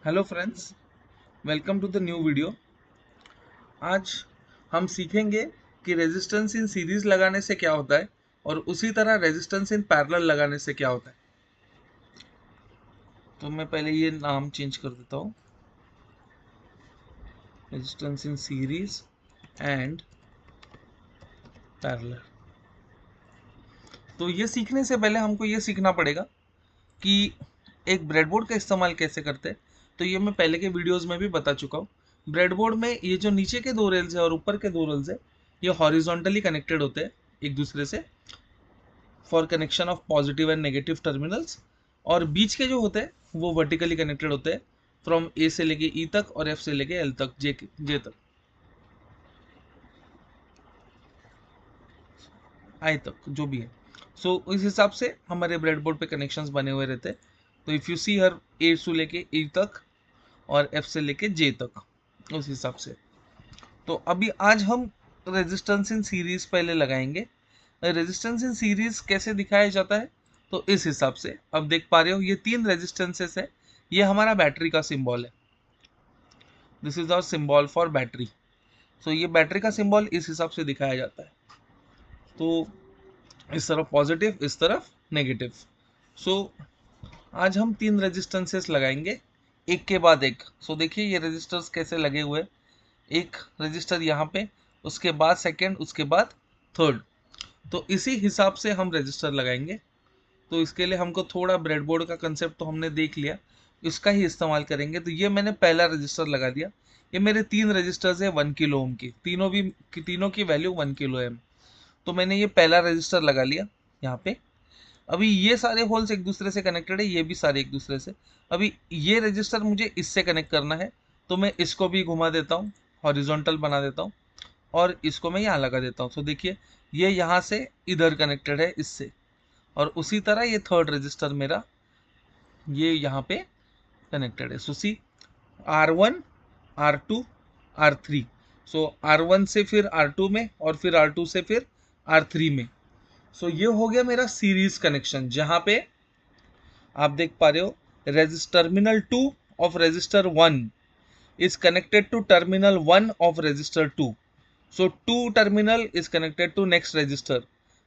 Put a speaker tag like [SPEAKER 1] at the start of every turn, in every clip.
[SPEAKER 1] Hello friends, welcome to the new video. आज हम सीखेंगे कि रेजिस्टेंस इन सीरीज लगाने से क्या होता है और उसी तरह रेजिस्टेंस इन पैरेलल लगाने से क्या होता है। तो मैं पहले ये नाम चेंज कर देता हूँ, resistance in series and parallel. तो ये सीखने से पहले हमको ये सीखना पड़ेगा कि एक ब्रेडबोर्ड का इस्तेमाल कैसे करते हैं। तो ये मैं पहले के वीडियोस में भी बता चुका हूँ। ब्रेडबोर्ड में ये जो नीचे के दो रेल्स है और ऊपर के दो रेल्स है, ये हॉरिजॉन्टली कनेक्टेड होते हैं एक दूसरे से for connection of positive and negative terminals, और बीच के जो होते हैं वो वर्टिकली कनेक्टेड होते हैं फ्रॉम ए से लेके ई तक और एफ से लेके एल तक, जे तक, आई तक, जो भी है। सो इस हिसाब से हमारे ब्रेडबोर्ड पे कनेक्शंस बने हुए रहते हैं। तो इफ़ यू सी हर ए से लेके ई तक और एफ से लेके जे तक, उस हिसाब से। तो अभी आज हम रेजिस्टेंस इन सीरीज पहले लगाएंगे। रेजिस्टेंस इन सीरीज कैसे दिखाया जाता है, तो इस हिसाब से अब देख पा रहे हो ये तीन रेजिस्टेंसेस है। ये हमारा बैटरी का सिंबल है, this is our symbol for battery. So ये बैटरी का सिंबल इस हिसाब से दिखाया जाता है। तो इस तरफ पॉजिटिव, इस तरफ नेगेटिव। सो आज हम तीन रेजिस्टेंसेस लगाएंगे एक के बाद एक। सो देखिए ये रेजिस्टर्स कैसे लगे हुए, एक रजिस्टर यहाँ पे, उसके बाद सेकंड, उसके बाद थर्ड। तो इसी हिसाब से हम रजिस्टर लगाएंगे। तो इसके लिए हमको थोड़ा ब्रेडबोर्ड का कंसेप्ट तो हमने देख लिया, इसका ही इस्तेमाल करेंगे। तो ये मैंने पहला रजिस्टर लगा दिया। ये मेरे तीन रजिस्टर्स है 1 किलो ओम की, तीनों की वैल्यू 1 किलो एम। तो मैंने ये पहला रजिस्टर लगा लिया यहाँ पे। अभी ये सारे होल्स एक दूसरे से कनेक्टेड है, ये भी सारे एक दूसरे से। अभी ये रजिस्टर मुझे इससे कनेक्ट करना है, तो मैं इसको भी घुमा देता हूँ, हॉरिजॉन्टल बना देता हूँ और इसको मैं यहाँ लगा देता हूँ। तो देखिए ये यहाँ से इधर कनेक्टेड है इससे, और उसी तरह ये थर्ड रजिस्टर मेरा ये यहाँ पे कनेक्टेड है। सो सी R1, R2, R3। सो R1 से फिर R2 में और फिर R2 से फिर R3 में। सो ये हो गया मेरा सीरीज कनेक्शन, जहाँ पे आप देख पा रहे हो terminal 2 of resistor 1 is connected to terminal 1 of resistor 2. So 2 terminal is connected to next register.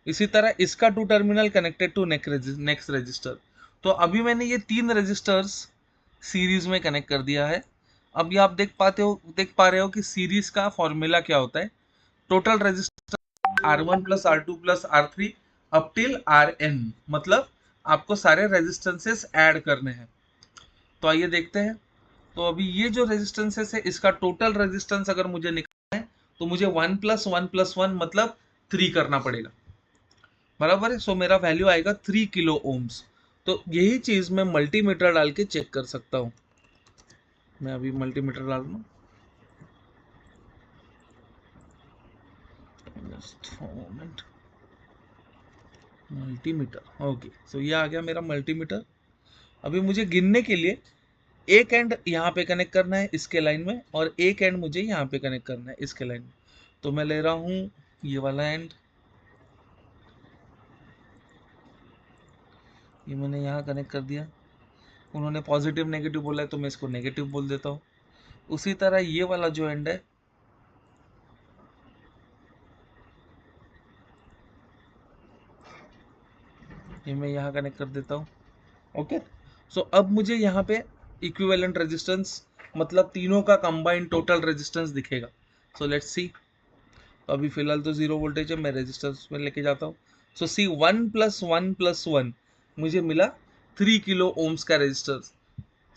[SPEAKER 1] इसी तरह इसका 2 terminal connected to next register. तो अभी मैंने ये तीन रजिस्टर्स सीरीज में कनेक्ट कर दिया है। अभी आप देख पा रहे हो कि सीरीज का फॉर्मूला क्या होता है। Total register R1 plus R2 plus R3 up till Rn, मतलब आपको सारे रेजिस्टेंसेस ऐड करने हैं। तो आइए देखते हैं। तो अभी ये जो रेजिस्टेंसेस है, इसका टोटल रेजिस्टेंस अगर मुझे निकालना है तो मुझे 1 + 1 + 1 मतलब 3 करना पड़ेगा, बराबर है। सो मेरा वैल्यू आएगा 3 किलो ओम्स। तो यही चीज मैं मल्टीमीटर डाल के चेक कर सकता हूँ। मैं अभी मल्टीमीटर डाल दूँ, मल्टीमीटर। ओके, सो ये आ गया मेरा मल्टीमीटर। अभी मुझे गिनने के लिए एक एंड यहाँ पे कनेक्ट करना है इसके लाइन में, और एक एंड मुझे यहाँ पे कनेक्ट करना है इसके लाइन में। तो मैं ले रहा हूँ ये वाला एंड, ये मैंने यहाँ कनेक्ट कर दिया। उन्होंने पॉजिटिव नेगेटिव बोला है तो मैं इसको नेगेटिव बोल देता हूँ। उसी तरह ये वाला जो एंड है, ये मैं यहाँ कनेक्ट कर देता हूँ। ओके, सो अब मुझे यहाँ पे इक्विवेलेंट रेजिस्टेंस, मतलब तीनों का कंबाइंड टोटल रेजिस्टेंस दिखेगा। So let's see. अभी फिलहाल तो 0 वोल्टेज है, मैं रेजिस्टेंस में लेके जाता हूँ। सो सी 1 + 1 + 1 मुझे मिला 3 किलो ओम्स का resistor.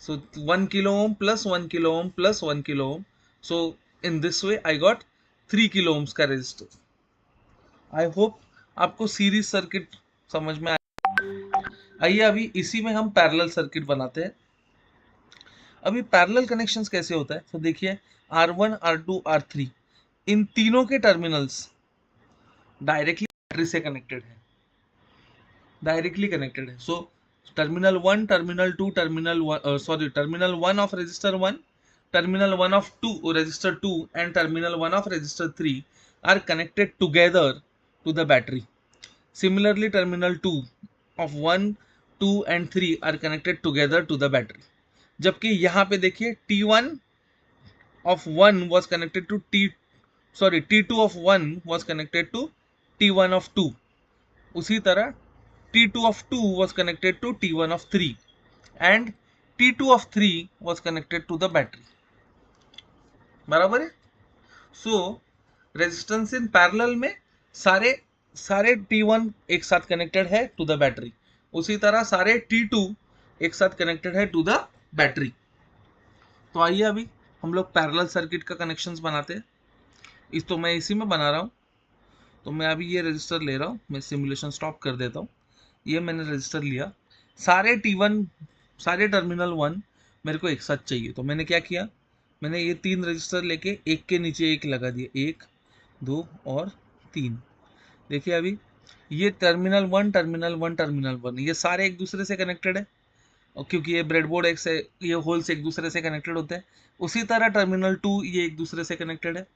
[SPEAKER 1] So 1 kilo ohm plus 1 kilo ohm plus 1 kilo ohm. So in this way I got 3 kilo ohms का रेजिस्टर। आई होप आपको सीरीज सर्किट समझ में आइए अभी इसी में हम पैरेलल सर्किट बनाते हैं। अभी पैरेलल कनेक्शंस कैसे होता है, तो देखिए R1, R2, R3 इन तीनों के टर्मिनल्स डायरेक्टली बैटरी से कनेक्टेड है, डायरेक्टली कनेक्टेड है। So terminal 1, terminal 2, terminal 1 of resistor 1, terminal 1 of 2 resistor 2 and terminal 1 of resistor 3 are connected together to the battery. Similarly, terminal 2 of 1, 2 and 3 are connected together to the battery. जबकि यहाँ पे देखिए T1 of 1 was connected to T2 of 1 was connected to T1 of 2. उसी तरह T2 of 2 was connected to T1 of 3 and T2 of 3 was connected to the battery. बराबर है. सो resistance in parallel में सारे सारे T1 एक साथ connected है टू द बैटरी, उसी तरह सारे T2 एक साथ कनेक्टेड है टू द बैटरी. तो आइए अभी हम लोग पैरेलल सर्किट का कनेक्शंस बनाते हैं. तो मैं इसी में बना रहा हूँ. तो मैं अभी ये रजिस्टर ले रहा हूँ, मैं सिमुलेशन स्टॉप कर देता हूँ. ये मैंने रजिस्टर लिया, सारे T1 सारे टर्मिनल 1 मेरे को एक साथ चाहिए. तो मैंने क्या किया, मैंने ये 3 रजिस्टर लेके एक के नीचे एक लगा दिया, 1 2 और 3. देखिए अभी ये टर्मिनल 1 टर्मिनल 1 टर्मिनल 1 ये सारे एक दूसरे से कनेक्टेड है, और क्योंकि ये ब्रेडबोर्ड एक से ये होल्स एक दूसरे से कनेक्टेड होते हैं. उसी तरह टर्मिनल 2 ये एक दूसरे से कनेक्टेड है.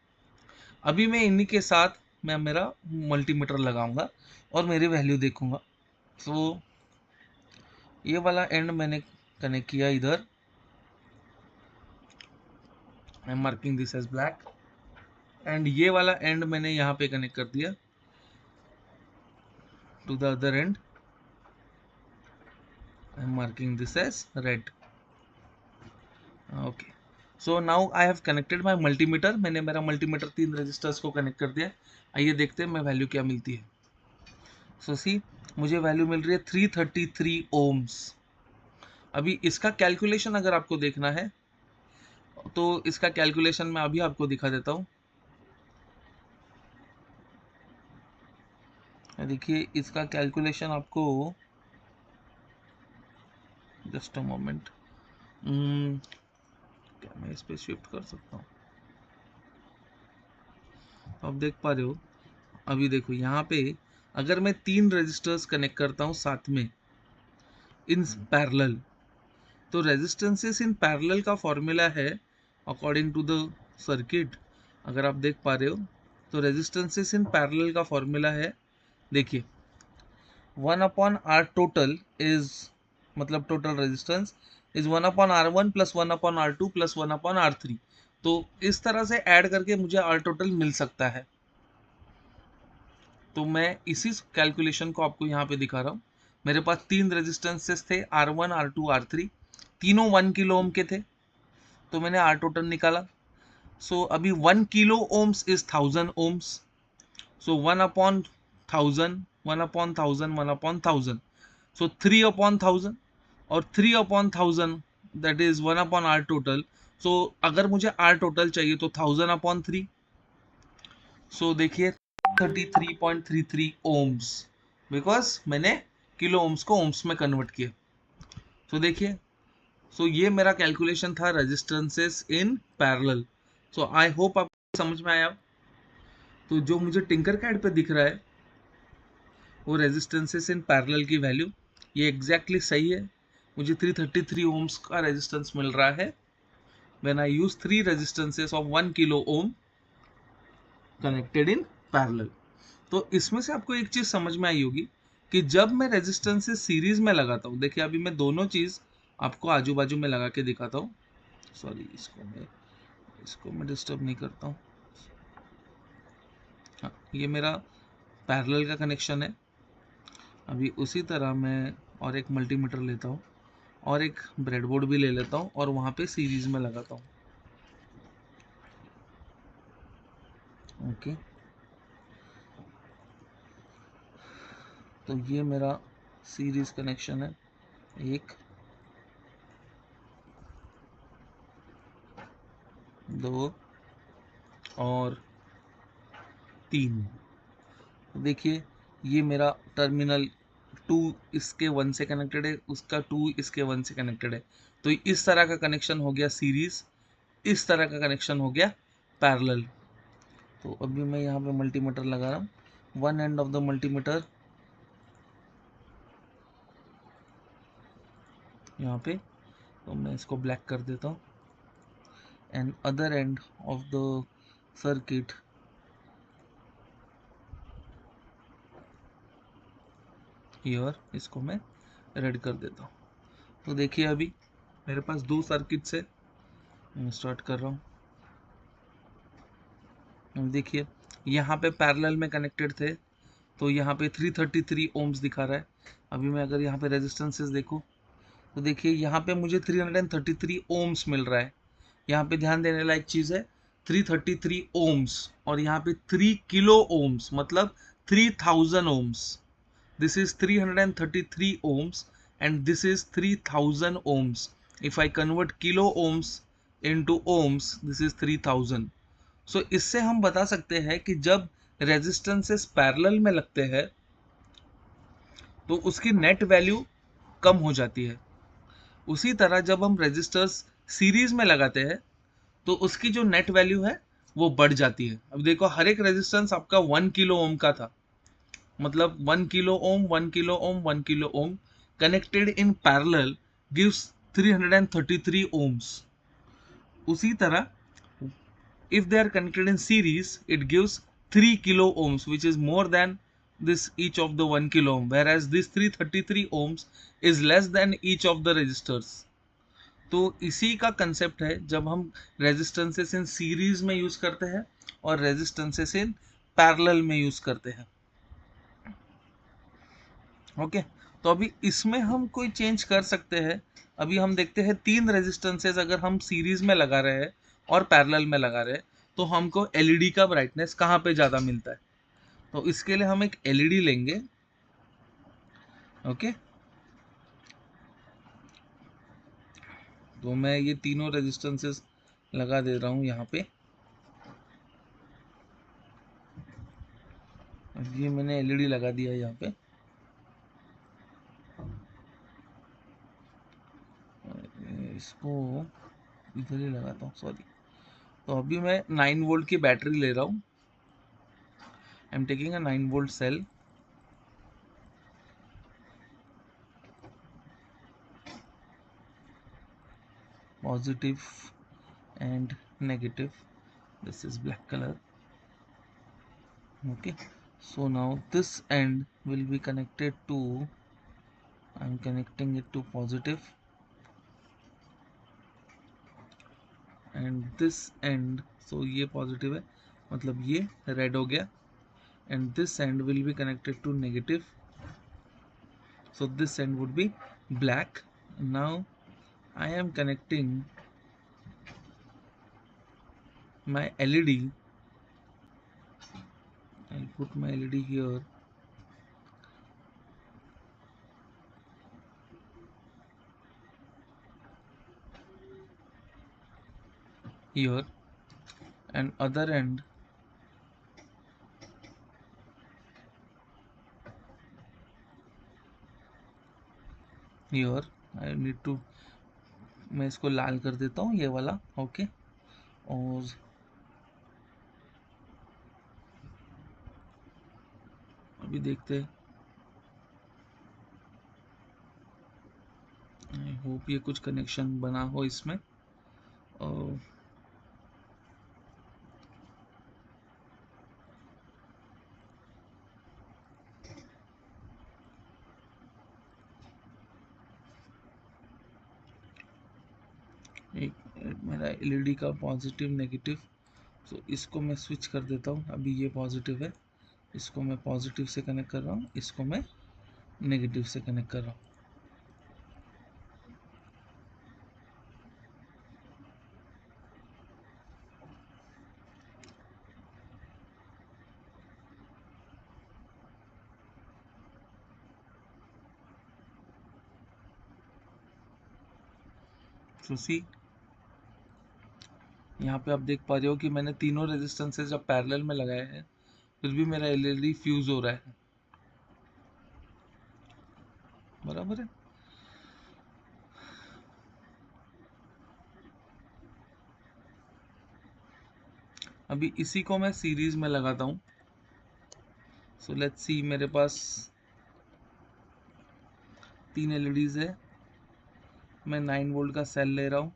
[SPEAKER 1] अभी मैं इन्हीं के साथ मैं मेरा मल्टीमीटर लगाऊंगा और मेरी वैल्यू देखूंगा. तो ये वाला एंड मैंने कनेक्ट किया इधर, I am marking this as black. And ये वाला एंड मैंने यहाँ पे कनेक्ट कर दिया to the other end, I am marking this as red. Okay, so now I have connected my multimeter. मैंने मेरा मल्टीमीटर 3 रजिस्टर्स को कनेक्ट कर दिया. आइए देखते हैं मैं वैल्यू क्या मिलती है. सो सी मुझे वैल्यू मिल रही है 333 ओम्स. अभी इसका कैलकुलेशन अगर आपको देखना है तो इसका कैलकुलेशन मैं अभी आपको दिखा देता हूँ. देखिए इसका कैलकुलेशन आपको, जस्ट अ मोमेंट, क्या मैं इस पे शिफ्ट कर सकता हूँ. आप देख पा रहे हो, अभी देखो यहाँ पे अगर मैं 3 रजिस्टर्स कनेक्ट करता हूँ साथ में इन पैरेलल, तो रेजिस्टेंसेस इन पैरेलल का फॉर्मूला है अकॉर्डिंग टू द सर्किट. अगर आप देख पा रहे हो तो रेजिस्टेंसेस इन पैरेलल का फॉर्मूला है, देखिए 1 अपॉन आर टोटल इज, मतलब total resistance is 1 upon R1 plus 1 upon R2 plus 1 upon R3. तो इस तरह से ऐड करके मुझे आर टोटल मिल सकता है. तो मैं इसी कैलकुलेशन को आपको यहाँ पे दिखा रहा हूँ. मेरे पास 3 रेजिस्टेंसेस थे, R1 R2 R3, तीनों 1 किलो ओम के थे. तो मैंने आर टोटल निकाला. सो अभी 1 kilo ohms is 1000 ohms. So 1 upon 1000 1 upon 1000 1 upon 1000, so 3 upon 1000 और 3 upon 1000 that is 1 upon R total. So अगर मुझे आर टोटल चाहिए तो 1000 अपॉन 3. सो देखिए 33.33 ओम्स, बिकॉज मैंने किलो ओम्स को ओम्स में कन्वर्ट किया. तो देखिए, सो ये मेरा कैलकुलेशन था resistances in parallel. So I hope आपको समझ में आया. तो जो मुझे टिंकर कैड पे दिख रहा है वो रेजिस्टेंसेस इन पैरेलल की वैल्यू ये एग्जैक्टली सही है. मुझे 333 ओम्स का रेजिस्टेंस मिल रहा है when I use 3 resistances of 1 kilo ohm connected in parallel. तो इसमें से आपको एक चीज समझ में आई होगी कि जब मैं रेजिस्टेंसेस सीरीज में लगाता हूँ, देखिए अभी मैं दोनों चीज आपको आजू बाजू में लगा के दिखाता हूँ. सॉरी, इसको मैं डिस्टर्ब नहीं करता हूँ. हाँ, ये मेरा पैरेलल का कनेक्शन है. अभी उसी तरह मैं और एक मल्टीमीटर लेता हूँ और एक ब्रेडबोर्ड भी ले लेता हूँ और वहाँ पे सीरीज में लगाता हूँ. ओके, तो ये मेरा सीरीज कनेक्शन है, 1 2 और 3. देखिए ये मेरा टर्मिनल 2 इसके 1 से कनेक्टेड है, उसका 2 इसके 1 से कनेक्टेड है. तो इस तरह का कनेक्शन हो गया सीरीज, इस तरह का कनेक्शन हो गया पैरेलल. तो अभी मैं यहाँ पे मल्टीमीटर लगा रहा हूँ, one end of the multimeter यहाँ पे, तो मैं इसको ब्लैक कर देता हूँ. And other end of the circuit here, इसको मैं रेड कर देता हूँ. तो देखिए अभी मेरे पास दो सर्किट्स है, मैं स्टार्ट कर रहा हूँ। देखिए यहाँ पे पैरेलल में कनेक्टेड थे, तो यहाँ पे 333 ओम्स दिखा रहा है। अभी मैं अगर यहाँ पे रेजिस्टेंसेस देखूँ तो देखिए यहाँ पे मुझे 333 ओम्स मिल रहा है। यहाँ पे ध्यान देने लायक चीज़ है, 333 ओम्स और यहाँ पे 3 किलो ओम्स मतलब 3000 ohms. This is 333 ohms and this is 3000 ohms. If I convert kilo ohms into ohms, this is 3000. So इससे हम बता सकते हैं कि जब रेजिस्टेंसेस पैरेलल में लगते हैं तो उसकी नेट वैल्यू कम हो जाती है। उसी तरह जब हम रेजिस्टर्स सीरीज में लगाते हैं तो उसकी जो नेट वैल्यू है वो बढ़ जाती है। अब देखो हर एक रेजिस्टेंस आपका 1 किलो ओम का था, मतलब 1 kilo ohm 1 kilo ohm 1 kilo ohm connected in parallel gives 333 ohms. उसी तरह if they are connected in series it gives 3 kilo ohms which is more than this each of the 1 kilo ohm, whereas this 333 ohms is less than each of the resistors. तो इसी का concept है जब हम resistances in series में use करते हैं और रेजिस्टेंसेस इन पैरेलल में यूज करते हैं। ओके, तो अभी इसमें हम कोई चेंज कर सकते हैं। अभी हम देखते हैं तीन रेजिस्टेंसेस अगर हम सीरीज में लगा रहे हैं और पैरेलल में लगा रहे हैं तो हमको एलईडी का ब्राइटनेस कहाँ पे ज़्यादा मिलता है। तो इसके लिए हम एक एलईडी लेंगे। ओके, तो मैं ये तीनों रेजिस्टेंसेस लगा दे रहा हूँ यहाँ पे। ये मैंने एलईडी लगा दिया है यहाँ पे। इसको इधर ही लगाता हूँ, सॉरी। तो अभी मैं 9 वोल्ट की बैटरी ले रहा हूँ। I am taking a 9 volt cell. Positive and negative. This is black color. Okay, so now this end will be connected to, I'm connecting it to positive, and this end, so ये positive है मतलब ये red हो गया, and this end will be connected to negative, so this end would be black. Now I am connecting my LED. I'll put my LED here. Here, and other end here. I need to, मैं इसको लाल कर देता हूँ ये वाला। Okay, और अभी देखते हैं। आई होप ये कुछ कनेक्शन बना हो इसमें। एक मेरा एलईडी का पॉजिटिव नेगेटिव, तो इसको मैं स्विच कर देता हूँ। अभी ये पॉजिटिव है, इसको मैं पॉजिटिव से कनेक्ट कर रहा हूँ, इसको मैं नेगेटिव से कनेक्ट कर रहा हूँ। तो सी यहाँ पे आप देख पा रहे हो कि मैंने तीनों रेजिस्टेंसेस जब पैरेलल में लगाए हैं फिर भी मेरा एलईडी फ्यूज हो रहा है। बराबर है। अभी इसी को मैं सीरीज में लगाता हूँ। सो लेट्स सी, मेरे पास 3 एलईडीज है। मैं 9 वोल्ट का सेल ले रहा हूँ।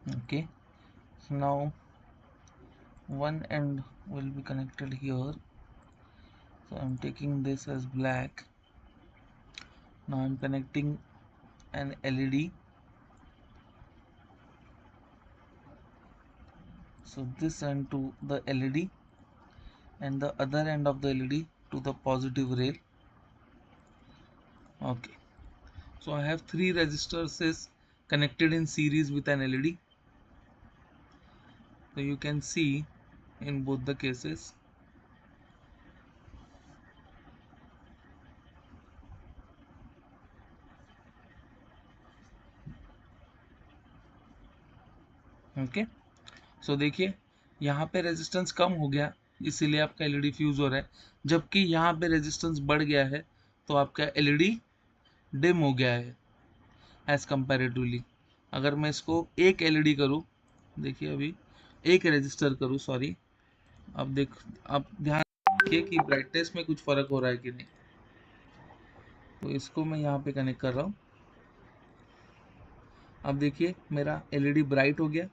[SPEAKER 1] Okay, so now one end will be connected here. So I'm taking this as black. Now I'm connecting an LED. So this end to the LED and the other end of the LED to the positive rail. Okay, so I have three resistors connected in series with an LED. So you can see in both the cases. Okay, so देखिए यहाँ पे resistance कम हो गया, इसीलिए आपका LED fuse हो रहा है, जबकि यहाँ पे रेजिस्टेंस बढ़ गया है तो आपका एलईडी डिम हो गया है एज कंपैरेटिवली। अगर मैं इसको एक एलईडी करूँ, देखिए अभी एक रेजिस्टर करूँ, सॉरी, अब आप ध्यान रखिए कि ब्राइटनेस में कुछ फर्क हो रहा है कि नहीं। तो इसको मैं यहाँ पे कनेक्ट कर रहा हूँ। अब देखिए मेरा एलईडी ब्राइट हो गया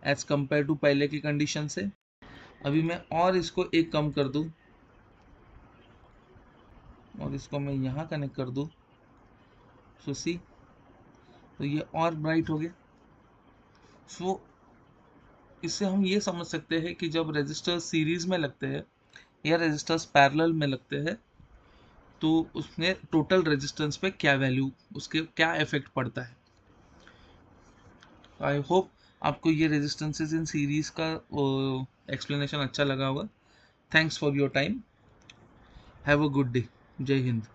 [SPEAKER 1] एज कंपेयर टू पहले की कंडीशन से। अभी मैं और इसको एक कम कर दूं और इसको मैं यहाँ कनेक्ट कर दूं, सो सी, तो ये और ब्राइट हो गया। सो इससे हम ये समझ सकते हैं कि जब रेजिस्टर्स सीरीज में लगते हैं या रेजिस्टर्स पैरेलल में लगते हैं तो उसमें टोटल रेजिस्टेंस पे क्या वैल्यू, उसके क्या इफेक्ट पड़ता है। आई होप आपको ये रेजिस्टेंसेस इन सीरीज का एक्सप्लेनेशन अच्छा लगा होगा। Thanks for your time, have a good day, जय हिंद।